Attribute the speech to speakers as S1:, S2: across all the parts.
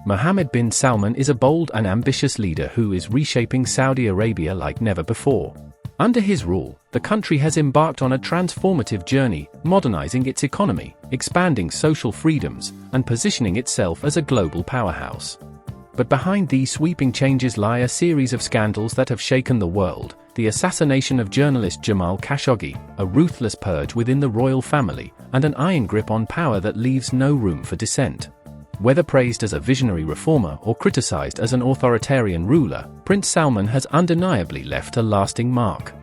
S1: Mohammed bin Salman is a bold and ambitious leader who is reshaping Saudi Arabia like never before. Under his rule, the country has embarked on a transformative journey, modernizing its economy, expanding social freedoms, and positioning itself as a global powerhouse. But behind these sweeping changes lie a series of scandals that have shaken the world: the assassination of journalist Jamal Khashoggi, a ruthless purge within the royal family, and an iron grip on power that leaves no room for dissent. Whether praised as a visionary reformer or criticized as an authoritarian ruler, Prince Salman has undeniably left a lasting mark.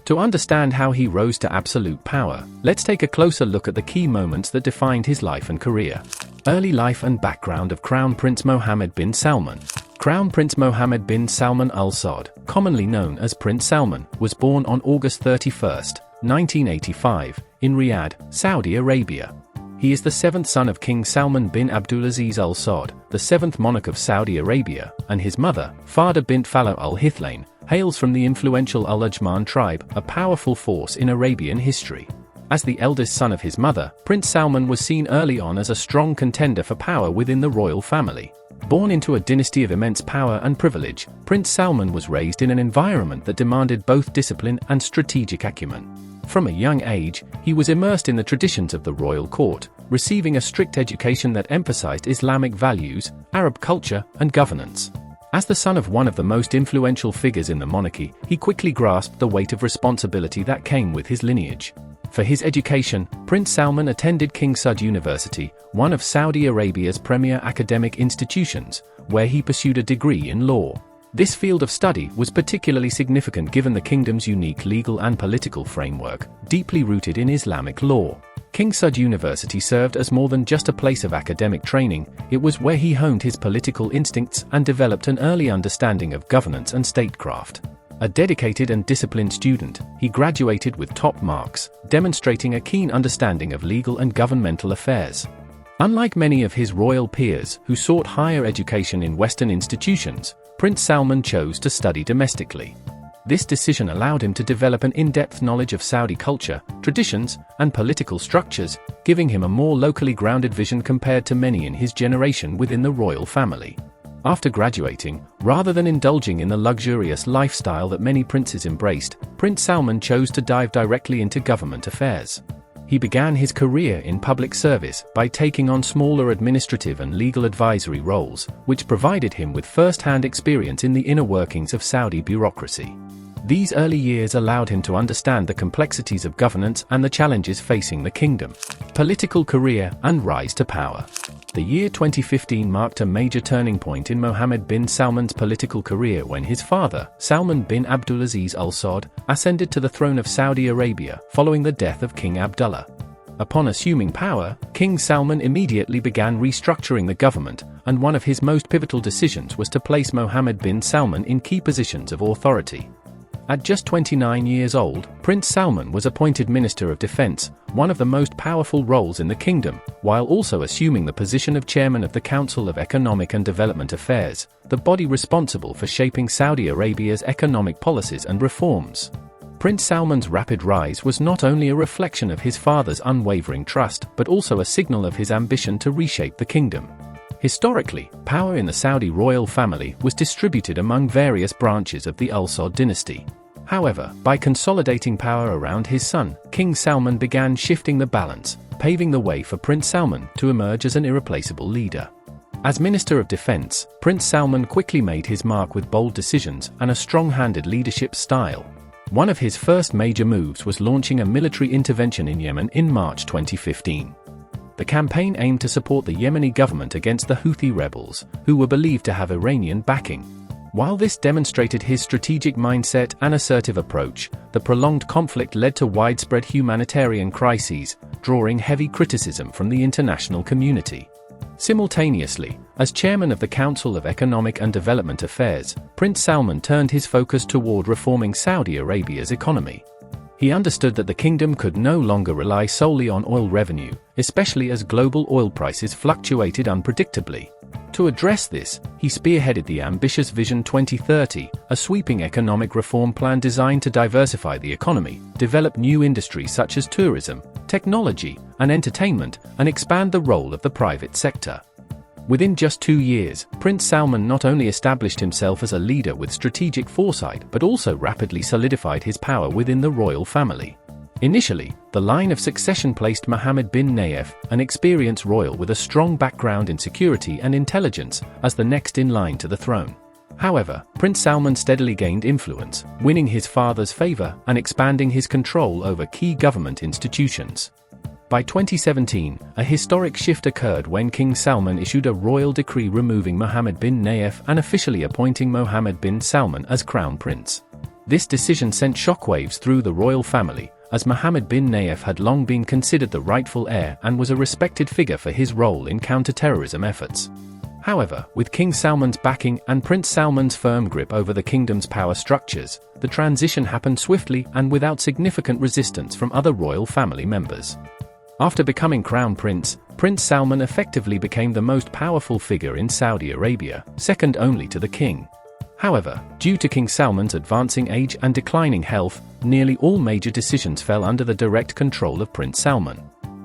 S1: To understand how he rose to absolute power, let's take a closer look at the key moments that defined his life and career. Early life and background of Crown Prince Mohammed bin Salman. Crown Prince Mohammed bin Salman Al Saud, commonly known as Prince Salman, was born on August 31, 1985, in Riyadh, Saudi Arabia. He is the seventh son of King Salman bin Abdulaziz Al Saud, the seventh monarch of Saudi Arabia, and his mother, Fada bint Fallah Al Hithlain, hails from the influential Al Ajman tribe, a powerful force in Arabian history. As the eldest son of his mother, Prince Salman was seen early on as a strong contender for power within the royal family. Born into a dynasty of immense power and privilege, Prince Salman was raised in an environment that demanded both discipline and strategic acumen. From a young age, he was immersed in the traditions of the royal court, receiving a strict education that emphasized Islamic values, Arab culture, and governance. As the son of one of the most influential figures in the monarchy, he quickly grasped the weight of responsibility that came with his lineage. For his education, Prince Salman attended King Saud University, one of Saudi Arabia's premier academic institutions, where he pursued a degree in law. This field of study was particularly significant given the kingdom's unique legal and political framework, deeply rooted in Islamic law. King Saud University served as more than just a place of academic training; it was where he honed his political instincts and developed an early understanding of governance and statecraft. A dedicated and disciplined student, he graduated with top marks, demonstrating a keen understanding of legal and governmental affairs. Unlike many of his royal peers who sought higher education in Western institutions, Prince Salman chose to study domestically. This decision allowed him to develop an in-depth knowledge of Saudi culture, traditions, and political structures, giving him a more locally grounded vision compared to many in his generation within the royal family. After graduating, rather than indulging in the luxurious lifestyle that many princes embraced, Prince Salman chose to dive directly into government affairs. He began his career in public service by taking on smaller administrative and legal advisory roles, which provided him with first-hand experience in the inner workings of Saudi bureaucracy. These early years allowed him to understand the complexities of governance and the challenges facing the kingdom. Political career and rise to power. The year 2015 marked a major turning point in Mohammed bin Salman's political career when his father, Salman bin Abdulaziz Al Saud, ascended to the throne of Saudi Arabia following the death of King Abdullah. Upon assuming power, King Salman immediately began restructuring the government, and one of his most pivotal decisions was to place Mohammed bin Salman in key positions of authority. At just 29 years old, Prince Salman was appointed Minister of Defense, one of the most powerful roles in the kingdom, while also assuming the position of Chairman of the Council of Economic and Development Affairs, the body responsible for shaping Saudi Arabia's economic policies and reforms. Prince Salman's rapid rise was not only a reflection of his father's unwavering trust, but also a signal of his ambition to reshape the kingdom. Historically, power in the Saudi royal family was distributed among various branches of the Al Saud dynasty. However, by consolidating power around his son, King Salman began shifting the balance, paving the way for Prince Salman to emerge as an irreplaceable leader. As Minister of Defense, Prince Salman quickly made his mark with bold decisions and a strong-handed leadership style. One of his first major moves was launching a military intervention in Yemen in March 2015. The campaign aimed to support the Yemeni government against the Houthi rebels, who were believed to have Iranian backing. While this demonstrated his strategic mindset and assertive approach, the prolonged conflict led to widespread humanitarian crises, drawing heavy criticism from the international community. Simultaneously, as chairman of the Council of Economic and Development Affairs, Prince Salman turned his focus toward reforming Saudi Arabia's economy. He understood that the kingdom could no longer rely solely on oil revenue, especially as global oil prices fluctuated unpredictably. To address this, he spearheaded the ambitious Vision 2030, a sweeping economic reform plan designed to diversify the economy, develop new industries such as tourism, technology, and entertainment, and expand the role of the private sector. Within just 2 years, Prince Salman not only established himself as a leader with strategic foresight but also rapidly solidified his power within the royal family. Initially, the line of succession placed Mohammed bin Nayef, an experienced royal with a strong background in security and intelligence, as the next in line to the throne. However, Prince Salman steadily gained influence, winning his father's favor and expanding his control over key government institutions. By 2017, a historic shift occurred when King Salman issued a royal decree removing Mohammed bin Nayef and officially appointing Mohammed bin Salman as crown prince. This decision sent shockwaves through the royal family, as Mohammed bin Nayef had long been considered the rightful heir and was a respected figure for his role in counter-terrorism efforts. However, with King Salman's backing and Prince Salman's firm grip over the kingdom's power structures, the transition happened swiftly and without significant resistance from other royal family members. After becoming crown prince, Prince Salman effectively became the most powerful figure in Saudi Arabia, second only to the king. However, due to King Salman's advancing age and declining health, nearly all major decisions fell under the direct control of Prince Salman.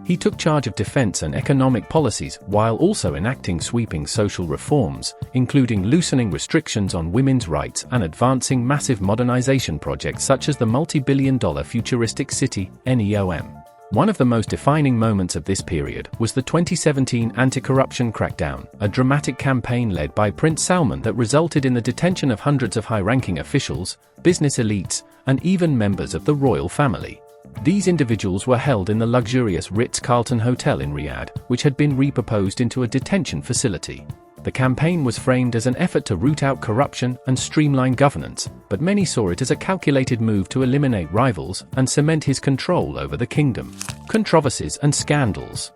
S1: He took charge of defense and economic policies while also enacting sweeping social reforms, including loosening restrictions on women's rights and advancing massive modernization projects such as the multi-billion-dollar futuristic city, NEOM. One of the most defining moments of this period was the 2017 anti-corruption crackdown, a dramatic campaign led by Prince Salman that resulted in the detention of hundreds of high-ranking officials, business elites, and even members of the royal family. These individuals were held in the luxurious Ritz-Carlton Hotel in Riyadh, which had been repurposed into a detention facility. The campaign was framed as an effort to root out corruption and streamline governance, but many saw it as a calculated move to eliminate rivals and cement his control over the kingdom. Controversies and scandals.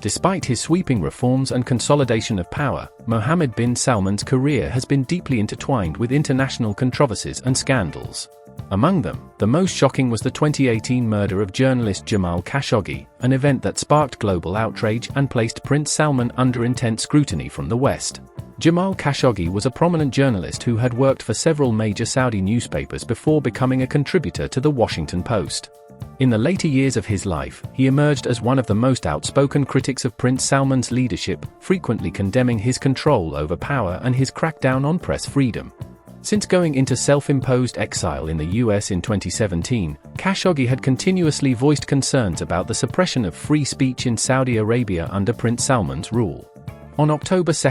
S1: Despite his sweeping reforms and consolidation of power, Mohammed bin Salman's career has been deeply intertwined with international controversies and scandals. Among them, the most shocking was the 2018 murder of journalist Jamal Khashoggi, an event that sparked global outrage and placed Prince Salman under intense scrutiny from the West. Jamal Khashoggi was a prominent journalist who had worked for several major Saudi newspapers before becoming a contributor to the Washington Post. In the later years of his life, he emerged as one of the most outspoken critics of Prince Salman's leadership, frequently condemning his control over power and his crackdown on press freedom. Since going into self-imposed exile in the US in 2017, Khashoggi had continuously voiced concerns about the suppression of free speech in Saudi Arabia under Prince Salman's rule. On October 2,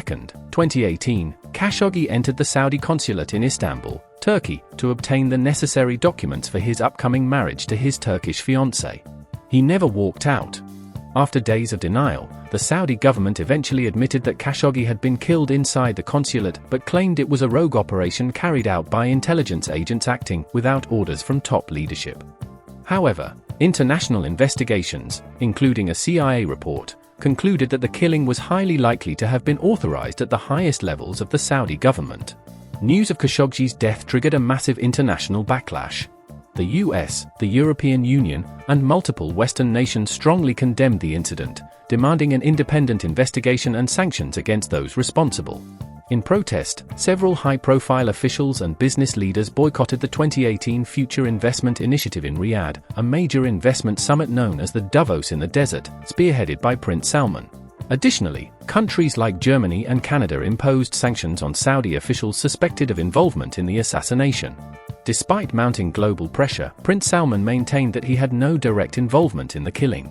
S1: 2018, Khashoggi entered the Saudi consulate in Istanbul, Turkey, to obtain the necessary documents for his upcoming marriage to his Turkish fiancée. He never walked out. After days of denial, the Saudi government eventually admitted that Khashoggi had been killed inside the consulate but claimed it was a rogue operation carried out by intelligence agents acting without orders from top leadership. However, international investigations, including a CIA report, concluded that the killing was highly likely to have been authorized at the highest levels of the Saudi government. News of Khashoggi's death triggered a massive international backlash. The US, the European Union, and multiple Western nations strongly condemned the incident, demanding an independent investigation and sanctions against those responsible. In protest, several high-profile officials and business leaders boycotted the 2018 Future Investment Initiative in Riyadh, a major investment summit known as the Davos in the Desert, spearheaded by Prince Salman. Additionally, countries like Germany and Canada imposed sanctions on Saudi officials suspected of involvement in the assassination. Despite mounting global pressure, Prince Salman maintained that he had no direct involvement in the killing.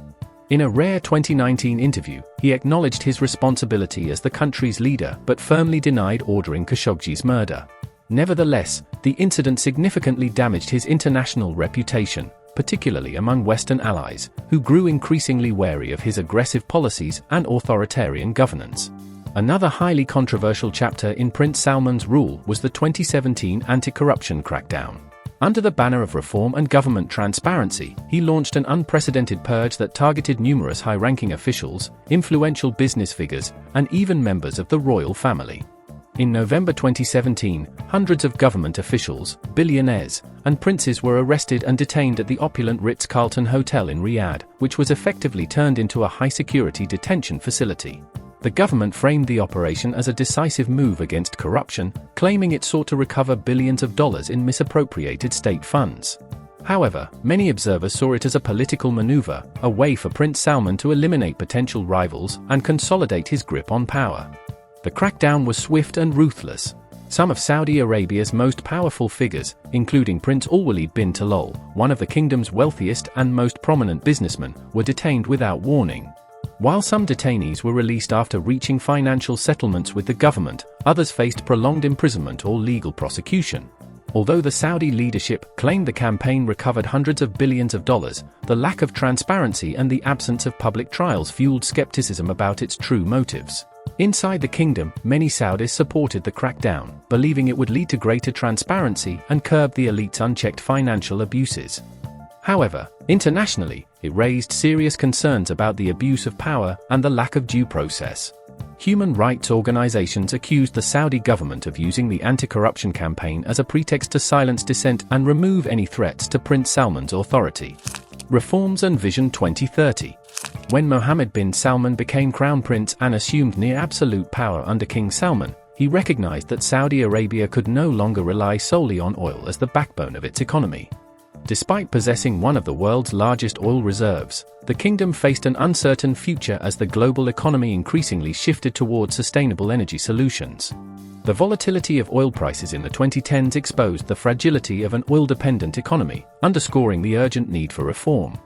S1: In a rare 2019 interview, he acknowledged his responsibility as the country's leader but firmly denied ordering Khashoggi's murder. Nevertheless, the incident significantly damaged his international reputation, particularly among Western allies, who grew increasingly wary of his aggressive policies and authoritarian governance. Another highly controversial chapter in Prince Salman's rule was the 2017 anti-corruption crackdown. Under the banner of reform and government transparency, he launched an unprecedented purge that targeted numerous high-ranking officials, influential business figures, and even members of the royal family. In November 2017, hundreds of government officials, billionaires, and princes were arrested and detained at the opulent Ritz-Carlton Hotel in Riyadh, which was effectively turned into a high-security detention facility. The government framed the operation as a decisive move against corruption, claiming it sought to recover billions of dollars in misappropriated state funds. However, many observers saw it as a political maneuver, a way for Prince Salman to eliminate potential rivals and consolidate his grip on power. The crackdown was swift and ruthless. Some of Saudi Arabia's most powerful figures, including Prince Al-Walid bin Talal, one of the kingdom's wealthiest and most prominent businessmen, were detained without warning. While some detainees were released after reaching financial settlements with the government, others faced prolonged imprisonment or legal prosecution. Although the Saudi leadership claimed the campaign recovered hundreds of billions of dollars, the lack of transparency and the absence of public trials fueled skepticism about its true motives. Inside the kingdom, many Saudis supported the crackdown, believing it would lead to greater transparency and curb the elite's unchecked financial abuses. However, internationally, it raised serious concerns about the abuse of power and the lack of due process. Human rights organizations accused the Saudi government of using the anti-corruption campaign as a pretext to silence dissent and remove any threats to Prince Salman's authority. Reforms and Vision 2030. When Mohammed bin Salman became crown prince and assumed near absolute power under King Salman, he recognized that Saudi Arabia could no longer rely solely on oil as the backbone of its economy. Despite possessing one of the world's largest oil reserves, the kingdom faced an uncertain future as the global economy increasingly shifted toward sustainable energy solutions. The volatility of oil prices in the 2010s exposed the fragility of an oil-dependent economy, underscoring the urgent need for reform.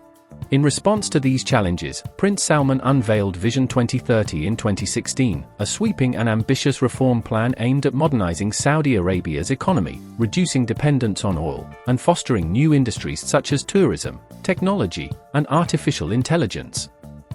S1: In response to these challenges, Prince Salman unveiled Vision 2030 in 2016, a sweeping and ambitious reform plan aimed at modernizing Saudi Arabia's economy, reducing dependence on oil, and fostering new industries such as tourism, technology, and artificial intelligence.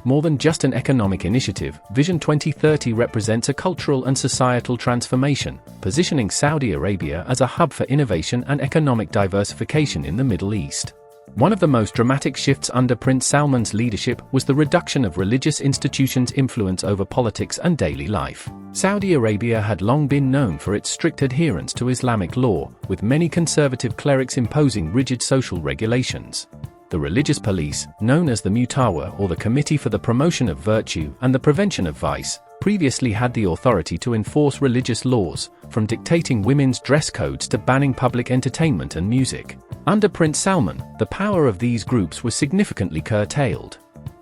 S1: More than just an economic initiative, Vision 2030 represents a cultural and societal transformation, positioning Saudi Arabia as a hub for innovation and economic diversification in the Middle East. One of the most dramatic shifts under Prince Salman's leadership was the reduction of religious institutions' influence over politics and daily life. Saudi Arabia had long been known for its strict adherence to Islamic law, with many conservative clerics imposing rigid social regulations. The religious police, known as the Mutawa or the Committee for the Promotion of Virtue and the Prevention of Vice, previously had the authority to enforce religious laws, from dictating women's dress codes to banning public entertainment and music. Under Prince Salman, the power of these groups was significantly curtailed.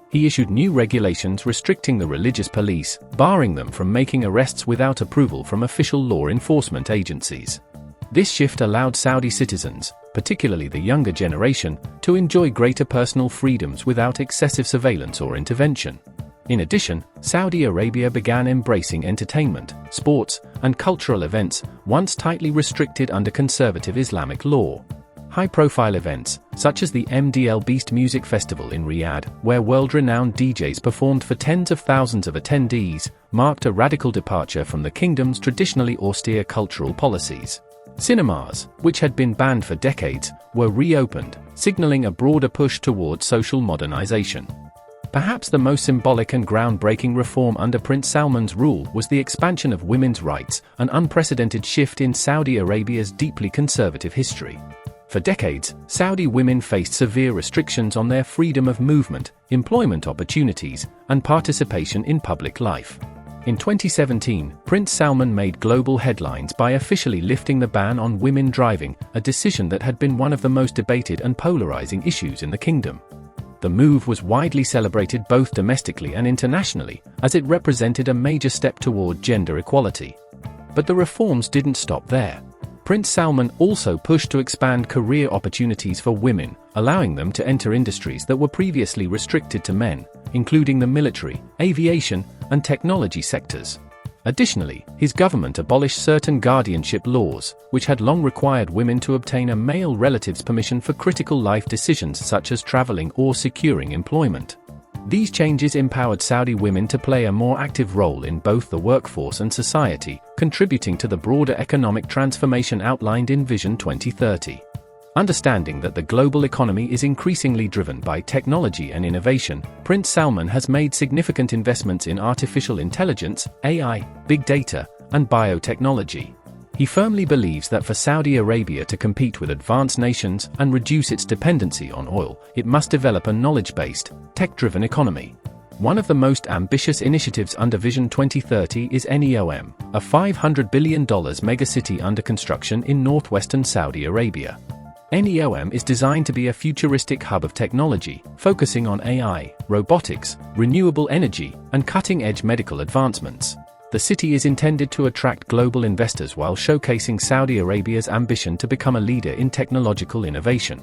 S1: He issued new regulations restricting the religious police, barring them from making arrests without approval from official law enforcement agencies. This shift allowed Saudi citizens, particularly the younger generation, to enjoy greater personal freedoms without excessive surveillance or intervention. In addition, Saudi Arabia began embracing entertainment, sports, and cultural events, once tightly restricted under conservative Islamic law. High-profile events, such as the MDL Beast Music Festival in Riyadh, where world-renowned DJs performed for tens of thousands of attendees, marked a radical departure from the kingdom's traditionally austere cultural policies. Cinemas, which had been banned for decades, were reopened, signaling a broader push towards social modernization. Perhaps the most symbolic and groundbreaking reform under Prince Salman's rule was the expansion of women's rights, an unprecedented shift in Saudi Arabia's deeply conservative history. For decades, Saudi women faced severe restrictions on their freedom of movement, employment opportunities, and participation in public life. In 2017, Prince Salman made global headlines by officially lifting the ban on women driving, a decision that had been one of the most debated and polarizing issues in the kingdom. The move was widely celebrated both domestically and internationally, as it represented a major step toward gender equality. But the reforms didn't stop there. Prince Salman also pushed to expand career opportunities for women, allowing them to enter industries that were previously restricted to men, including the military, aviation, and technology sectors. Additionally, his government abolished certain guardianship laws, which had long required women to obtain a male relative's permission for critical life decisions such as traveling or securing employment. These changes empowered Saudi women to play a more active role in both the workforce and society, contributing to the broader economic transformation outlined in Vision 2030. Understanding that the global economy is increasingly driven by technology and innovation, Prince Salman has made significant investments in artificial intelligence, AI, big data, and biotechnology. He firmly believes that for Saudi Arabia to compete with advanced nations and reduce its dependency on oil, it must develop a knowledge-based, tech-driven economy. One of the most ambitious initiatives under Vision 2030 is NEOM, a $500 billion megacity under construction in northwestern Saudi Arabia. NEOM is designed to be a futuristic hub of technology, focusing on AI, robotics, renewable energy, and cutting-edge medical advancements. The city is intended to attract global investors while showcasing Saudi Arabia's ambition to become a leader in technological innovation.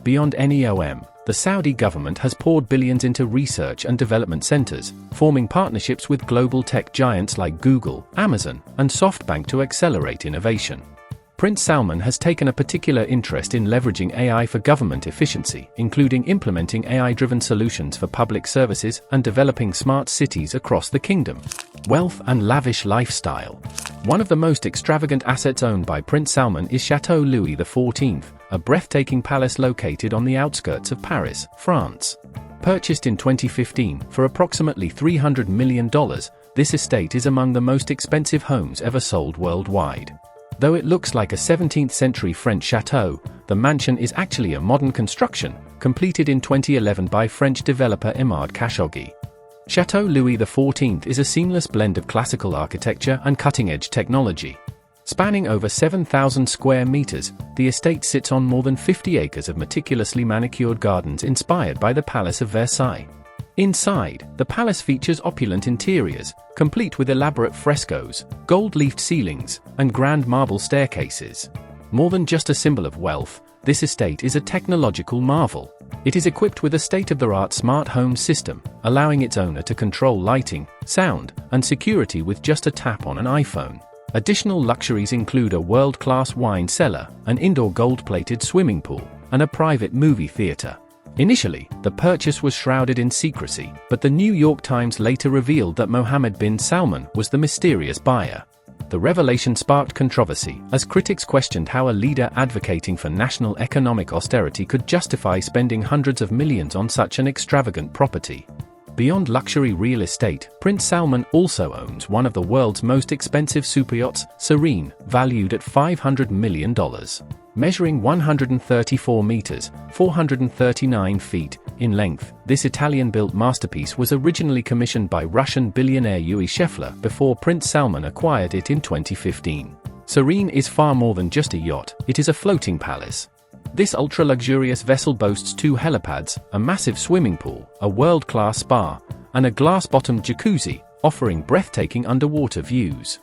S1: Beyond NEOM, the Saudi government has poured billions into research and development centers, forming partnerships with global tech giants like Google, Amazon, and SoftBank to accelerate innovation. Prince Salman has taken a particular interest in leveraging AI for government efficiency, including implementing AI-driven solutions for public services and developing smart cities across the kingdom. Wealth and lavish lifestyle. One of the most extravagant assets owned by Prince Salman is Château Louis XIV, a breathtaking palace located on the outskirts of Paris, France. Purchased in 2015 for approximately $300 million, this estate is among the most expensive homes ever sold worldwide. Though it looks like a 17th-century French chateau, the mansion is actually a modern construction, completed in 2011 by French developer Imad Khashoggi. Château Louis XIV is a seamless blend of classical architecture and cutting-edge technology. Spanning over 7,000 square meters, the estate sits on more than 50 acres of meticulously manicured gardens inspired by the Palace of Versailles. Inside, the palace features opulent interiors, complete with elaborate frescoes, gold-leafed ceilings, and grand marble staircases. More than just a symbol of wealth, this estate is a technological marvel. It is equipped with a state-of-the-art smart home system, allowing its owner to control lighting, sound, and security with just a tap on an iPhone. Additional luxuries include a world-class wine cellar, an indoor gold-plated swimming pool, and a private movie theater. Initially, the purchase was shrouded in secrecy, but the New York Times later revealed that Mohammed bin Salman was the mysterious buyer. The revelation sparked controversy, as critics questioned how a leader advocating for national economic austerity could justify spending hundreds of millions on such an extravagant property. Beyond luxury real estate, Prince Salman also owns one of the world's most expensive superyachts, Serene, valued at $500 million. Measuring 134 meters, 439 feet, in length, this Italian-built masterpiece was originally commissioned by Russian billionaire Yuri Shefler before Prince Salman acquired it in 2015. Serene is far more than just a yacht, it is a floating palace. This ultra-luxurious vessel boasts 2 helipads, a massive swimming pool, a world-class spa, and a glass-bottomed jacuzzi, offering breathtaking underwater views.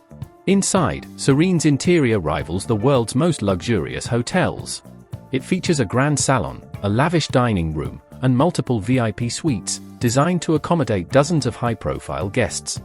S1: Inside, Serene's interior rivals the world's most luxurious hotels. It features a grand salon, a lavish dining room, and multiple VIP suites, designed to accommodate dozens of high-profile guests.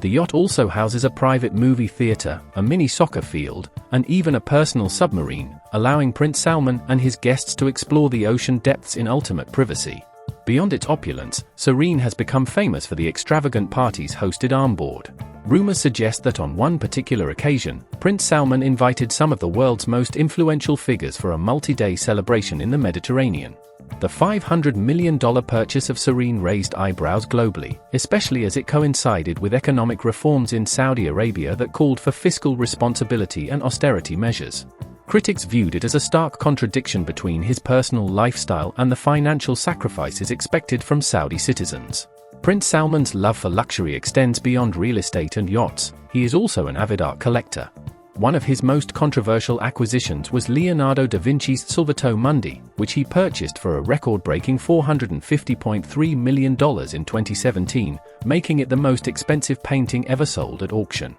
S1: The yacht also houses a private movie theater, a mini soccer field, and even a personal submarine, allowing Prince Salman and his guests to explore the ocean depths in ultimate privacy. Beyond its opulence, Serene has become famous for the extravagant parties hosted on board. Rumors suggest that on one particular occasion, Prince Salman invited some of the world's most influential figures for a multi-day celebration in the Mediterranean. The $500 million purchase of Serene raised eyebrows globally, especially as it coincided with economic reforms in Saudi Arabia that called for fiscal responsibility and austerity measures. Critics viewed it as a stark contradiction between his personal lifestyle and the financial sacrifices expected from Saudi citizens. Prince Salman's love for luxury extends beyond real estate and yachts. He is also an avid art collector. One of his most controversial acquisitions was Leonardo da Vinci's Salvator Mundi, which he purchased for a record-breaking $450.3 million in 2017, making it the most expensive painting ever sold at auction.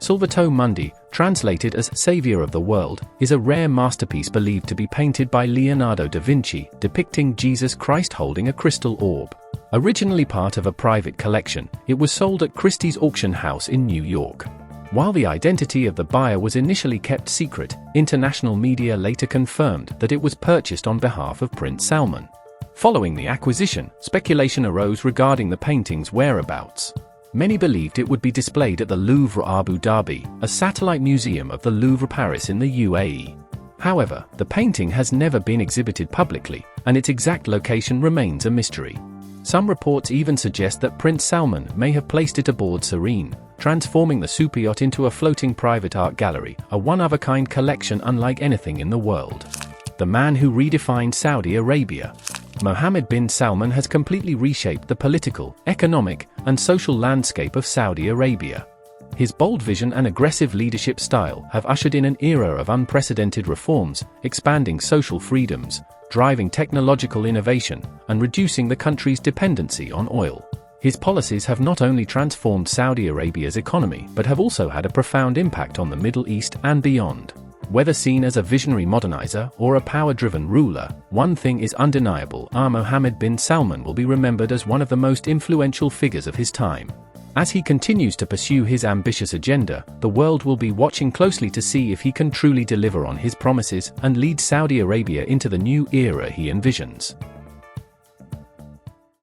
S1: Salvator Mundi, translated as Savior of the World, is a rare masterpiece believed to be painted by Leonardo da Vinci, depicting Jesus Christ holding a crystal orb. Originally part of a private collection, it was sold at Christie's auction house in New York. While the identity of the buyer was initially kept secret, international media later confirmed that it was purchased on behalf of Prince Salman. Following the acquisition, speculation arose regarding the painting's whereabouts. Many believed it would be displayed at the Louvre Abu Dhabi, a satellite museum of the Louvre Paris in the UAE. However, the painting has never been exhibited publicly, and its exact location remains a mystery. Some reports even suggest that Prince Salman may have placed it aboard Serene, transforming the superyacht into a floating private art gallery, a one-of-a-kind collection unlike anything in the world. The man who redefined Saudi Arabia. Mohammed bin Salman has completely reshaped the political, economic, and social landscape of Saudi Arabia. His bold vision and aggressive leadership style have ushered in an era of unprecedented reforms, expanding social freedoms, driving technological innovation, and reducing the country's dependency on oil. His policies have not only transformed Saudi Arabia's economy but have also had a profound impact on the Middle East and beyond. Whether seen as a visionary modernizer or a power-driven ruler, one thing is undeniable: Mohammed bin Salman will be remembered as one of the most influential figures of his time. As he continues to pursue his ambitious agenda, the world will be watching closely to see if he can truly deliver on his promises and lead Saudi Arabia into the new era he envisions.